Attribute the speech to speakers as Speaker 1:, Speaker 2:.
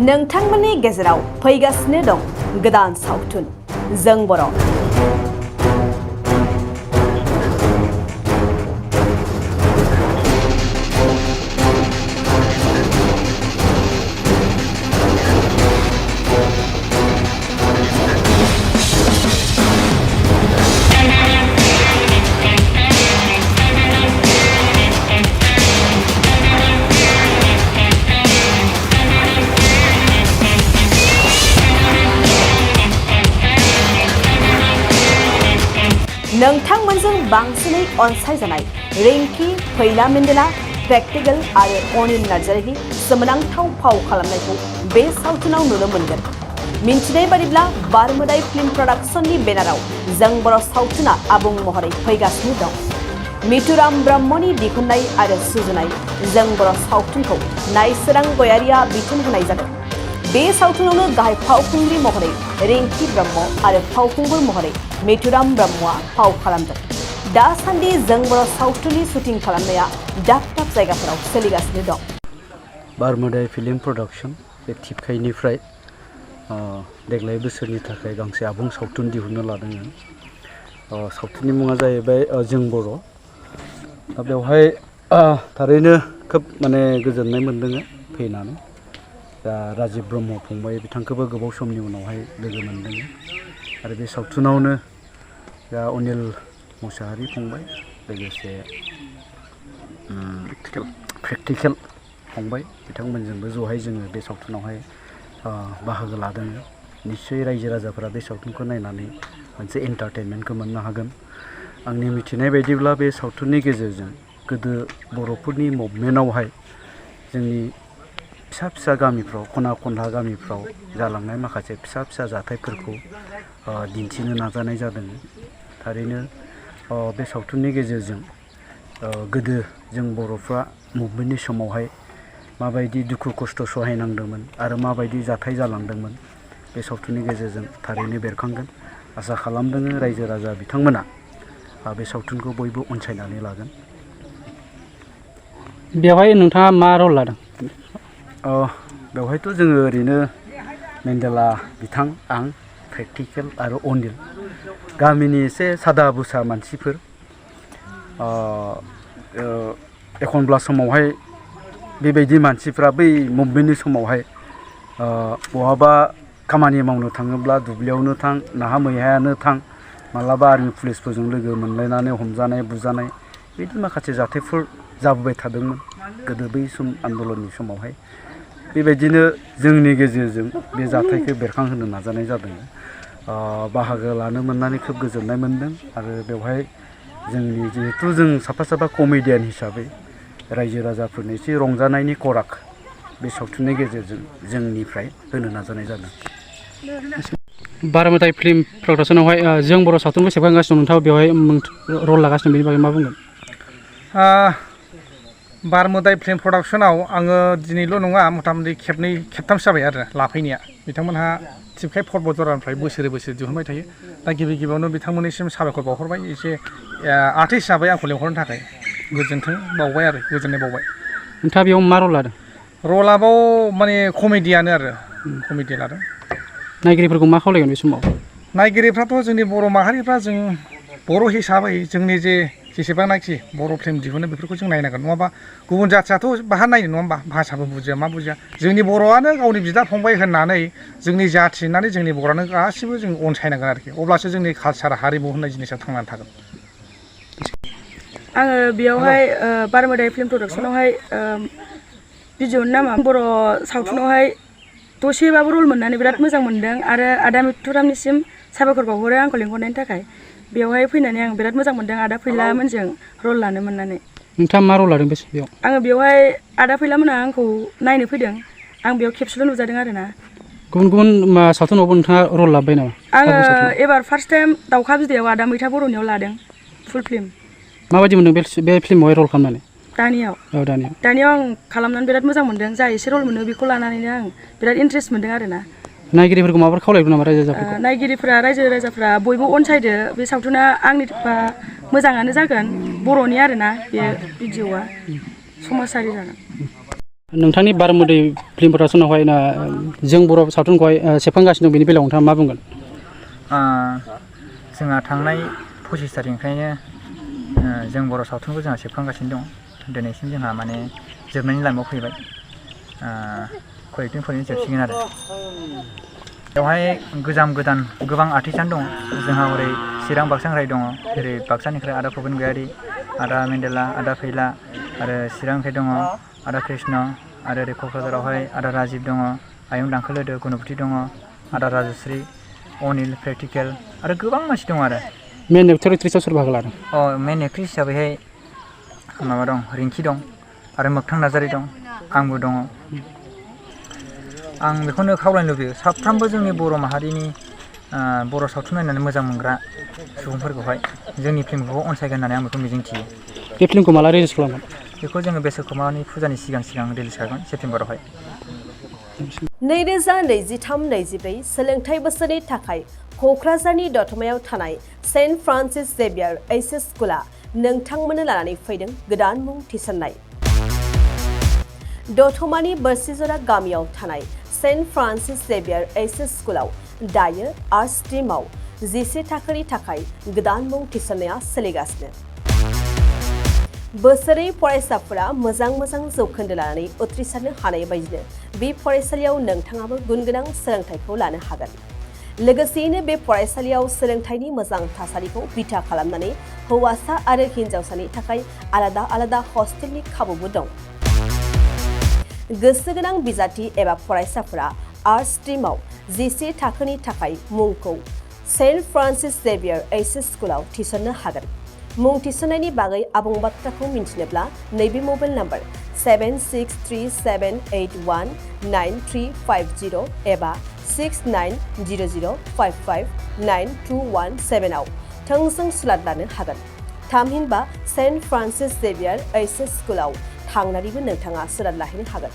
Speaker 1: नोंथांमोननि गेजेराव फैगासिनो दं गोदान सावथुन जों बर'। नोंथांमोनजों बांसिनै अनसायजानाय रिंकी फैला मेन्डेला प्रेक्टिकल आरो अनिल नार्जारिनि सोमोनांथाव फाव खालामनायखौ बे सावथुनाव नुनो मोनगोन। मिन्थिनाय बादिब्ला बारमोदाइ फिल्म प्रडाक्शननि बेनाराव जों बर' सावथुना आबुं महरै फैगासिनो दं। मिथुराम ब्रह्मनि दिहुननाय आरो सुजुनाय जों बर' सावथुनखौ नायसोरां गयारिया बिथोन होनाय जादों। बे सावथुनावनो गाहाय फावखुंग्रि महरै रिंकी ब्रह्म आरो फावखुंगुर महरै मिथुराम ब्रह्मआ फाव खालामदों। दासान्दि जों बर' सावथुननि शुटिं खालामनाया दाब दाब जायगाफोराव सोलिगासिनो दं।
Speaker 2: बारमोदाइ फिल्म प्रडाक्शन बे टिपकाइनिफ्राय देग्लाय बोसोरनि थाखाय गांसे आबुं सावथुन दिहुननो लादों। सावथुननि मुङा जाहैबाय जों बर'। दा बेवहाय थारैनो खोब गोजोननाय मोनदों फैनानै। दा राजिब ब्रह्म फंबाय बिथांखौबो गोबाव समनि उनावहाय लोगो मोनदों आरो बे सावथुनावनो दा अनिल मुसाहारि फंबाय लोगोसे प्रेक्टिकेल फंबाय बिथांमोनजोंबो जहाय जोङो बे सावथुनावहाय बाहागो लादों। निश्चय रायजो राजाफोरा बे सावथुनखौ नायनानै मोनसे एन्टारटेनमेन्टखौ मोननो हागोन। आंनि मिथिनाय बायदिब्ला बे सावथुननि गेजेरजों गोदो बर'फोरनि मुभमेन्टआवहाय जोंनि फिसा फिसा गामिफ्राव खना खनला गामिफ्राव जालांनाय माखासे फिसा फिसा जाथायफोरखौ दिन्थिनो नाजानाय जादों। थारैनो बे सावथुननि गेजेरजों गोदो जों बर'फ्रा मुभमेन्टनि समावहाय माबायदि दुखु खस्थ' सहायनांदोंमोन आरो माबायदि जाथाय जालांदोंमोन बे सावथुननि गेजेरजों थारैनो बेरखांगोन। आसा खालामदों रायजो राजा बिथांमोना बे सावथुनखौ बयबो अनसायनानै लागोन।
Speaker 3: बेवहाय नोंथाङा मा रल लादों?
Speaker 2: बेवहायथ' जोङो ओरैनो मेन्डेला बिथां, आं, प्रेक्टिकेल आरो अनिल गामिनि एसे सादा बुसा मानसिफोर। एखनब्ला समावहाय बेबायदि मानसिफ्रा बै मुभमेन्टनि समावहाय बहाबा खामानि मावनो थाङोब्ला दुब्लियावनो थां नाहा मैहायानो थां मालाबा आर्मि पुलिसफोरजों लोगो मोनलायनानै हमजानाय बुजानाय बिदि माखासे जाथायफोर जाबोबाय थादोंमोन गोदो बै सम आन्दलननि समावहाय। बेबायदिनो जोंनि गेजेरजों बे जाथायखौ बेरखांहोनो नाजानाय जादों। बाहागो लानो मोननानै खोब गोजोननाय मोनदों आरो बेवहाय जोंनि जिहेथु जों साफा साफा कमेडियान हिसाबै रायजो राजाफोरनो एसे रंजानायनि खराग बे सावथुननि गेजेरजों जोंनिफ्राय होनो नाजानाय जादों।
Speaker 3: बारमोदाइ फिल्म प्रडाक्शनावहाय जों बर' सावथुनखौ सेबखांगासिनो दं। नोंथाङा बेवहाय रल लागासिनो बेनि बागै मा बुंगोन?
Speaker 4: बारमोदाइ फिल्म प्रडाक्शनाव आङो दिनैल' नङा मथा मथि खेबनै खेबथामसो जाबाय आरो लाफैनाया। बिथांमोनहा टिपकाइ पर्बतजरानिफ्राय बोसोरे बोसोरे दिहुनबाय थायो। दा गिबि गिबियावनो बिथांमोननिसिम साबायखर बावहरबाय एसे आर्टिस्ट हिसाबै आंखौ लेंहरनो थाखाय गोजोन्थों बावबाय आरो गोजोननाय बावबाय।
Speaker 3: नोंथाङा बेयाव मा रल लादों?
Speaker 4: रलाबाव कमेडियानो आरो कमेडि लादों।
Speaker 3: नायगिरिफोरखौ मा खावलायगोन बे समाव?
Speaker 4: नायगिरिफ्राथ' जोंनि बर' माहारिफ्रा जों बर' हिसाबै जोंनि जेसेबांनाखि बर' फिल्म दिहुनो बेफोरखौ जों नायनांगोन। नङाबा गुबुन जाथियाथ' बाहा नायनो नङा होमबा? भाषाबो बुजिया मा बुजिया। जोंनि बर'आनो गावनि बिदा फंबाय होननानै जोंनि जाथि होननानै जोंनि बर'आनो गासिबो जों अनसायनांगोन आरोखि। अब्लासो जोंनि कालसार हारिमु होननाय जिनिसा थांनानै थागोन।
Speaker 5: आङो बेयावहाय बारमोदाइ फिल्म प्रडाक्शनावहाय बिजौनि नामा बर' सावथुनावहाय दसेबाबो रल मोननानै बिराद मोजां मोनदों आरो आदा मिथुरामनिसिम साबायखर बावहरो आंखौ लेंहरनायनि थाखाय। बेवहाय फैनानै आं बिराद मोजां मोनदों आदा फैलामोनजों रल लानो मोननानै।
Speaker 3: नोंथाङा मा रल लादों बेयाव?
Speaker 5: आङो बेवहाय आदा फैलामोना आंखौ नायनो फैदों। आं बेयाव खेबसेल' नुजादों आरो ना।
Speaker 3: गुबुन गुबुन सावथुनावबो नोंथाङा रल लाबाय नामा?
Speaker 5: आङो एबार फार्स्ट टाइम दाउखा बिदैयाव आदा मैथा बर'नियाव लादों फुल फिल्म।
Speaker 3: माबायदि मोनदों बे फिल्मावहाय रल खालामनानै?
Speaker 5: दानियाव आं खालामनानै बिराद मोजां मोनदों। जा एसे रल मोनो बेखौ लानानैनो आं बिराद इन्ट्रेस्ट मोनदों आरो ना।
Speaker 3: नायगिरिफोरखौ माबाफोर खावलायदों नामा रायजो राजाफोरखौ?
Speaker 5: नायगिरिफोरा रायजो राजाफ्रा बयबो अनसायदो। बे सावथुना आंनिबा मोजाङानो जागोन। बर'नि आरोना बे भिडिअ'आ समाजारि जागोन।
Speaker 3: नोंथांनि बारमोदै फिल्म प्रडाक्सनावहाय जों बर' सावथुनखौहाय सेबखांगासिनो दं बेनि बेलायाव नोंथाङा मा बुंगोन?
Speaker 6: जोंहा थांनाय 25 तारिखनिफ्रायनो जों बर' सावथुनखौ जोंहा सेबखांगासिनो दं। दिनैसिम जोंहा माने जोबनायनि लामायाव फैबाय। करेक्टिं फरायनो जोबसिगोन आरो बेवहाय गोदान गोबां आर्टिस्टआनो दं। जोंहा हरै चिरां बाक्सानिफ्राय दङ, जेरै बाक्सानिफ्राय आदा प्रबिन गयारि, आदा मेन्देला, आदा फैला, आरो चिरांनिफ्राय दङ आदा कृष्ण, आरो ओरै क'क्राझारावहाय आदा राजिब दङ, आयं दांखोलोदो, गुनुपति दङ, आदा राजश्री, अनिल, प्रेक्टिकेल आरो गोबां मानसि दं आरो।
Speaker 3: मेन एक्टर एक्ट्रिसआव सोर बाहागो लादों?
Speaker 6: मेन एक्ट्रिस हिसाबैहाय माबा दं, रिंकि दं, आरो मोगथां नार्जारि दं, आंबो दङ। आं बेखौनो खावलायनो लुबैयो साफ्रोमबो जोंनि बर' माहारिनि बर' सावथुन नायनानै मोजां मोनग्रा सुबुंफोरखौहाय जोंनि फिल्मखौ अनसायगोन होननानै आं बेखौ मिजिंथियो।
Speaker 3: बे फिल्मखौ माला रिलिज खालामगोन?
Speaker 6: बेखौ जोङो बेसरखमानि फुजानि सिगां रिलिज खालामगोन सेप्तेम्बरावहाय।
Speaker 1: 2023-24 सोलोंथाइ बोसोरनि थाखाय क'क्राझारनि दतमायाव थानाय सेन्ट फ्रान्सिस जेभियार एइच.एस. स्कुला नोंथांमोननो लानानै फैदों गोदान मुं थिसननाय। दतमानि बोरसिजरा गामियाव थानाय सेन्ट फ्रान्सिस जेभियार एइच.एस. स्कुलाव दायो आर्ट्स स्ट्रिमाव 11 थाखोनि थाखाय गोदान मुं थिसननाया सोलिगासिनो। बोसोरै फरायसाफोरा मोजां जौखोन्दो लानानै उथ्रिसारनो हानाय बायदिनो बे फरायसालियाव नोंथाङाबो गुनगोनां सोलोंथाइखौ लानो हागोन। लोगोसेयैनो बे फरायसालियाव सोलोंथाइनि मोजां थासारिखौ बिथा खालामनानै हौवासा आरो हिन्जावसानि थाखाय आलादा हस्टेलनि खाबुबो दं। गोसो गोनां बिजाथि एबा फरायसाफोरा आर्ट्स स्ट्रिमाव 11 थाखोनि थाखाय मुंखौ सेन्ट फ्रान्सिस जेभियार एइच.एस. स्कुलाव थिसननो हागोन। मुं थिसननायनि बागै आबुं बाथ्राखौ मिन्थिनोब्ला नैबे मबाइल नाम्बार 7637819350 एबा 6900559217 आव थोंजों सुलाद लानो हागोन। थामहिनबा सेन्ट फ्रान्सिस जेभियार एइच.एस. स्कुलाव थांनानैबो नोंथाङा सुलाद लाहैनो हागोन।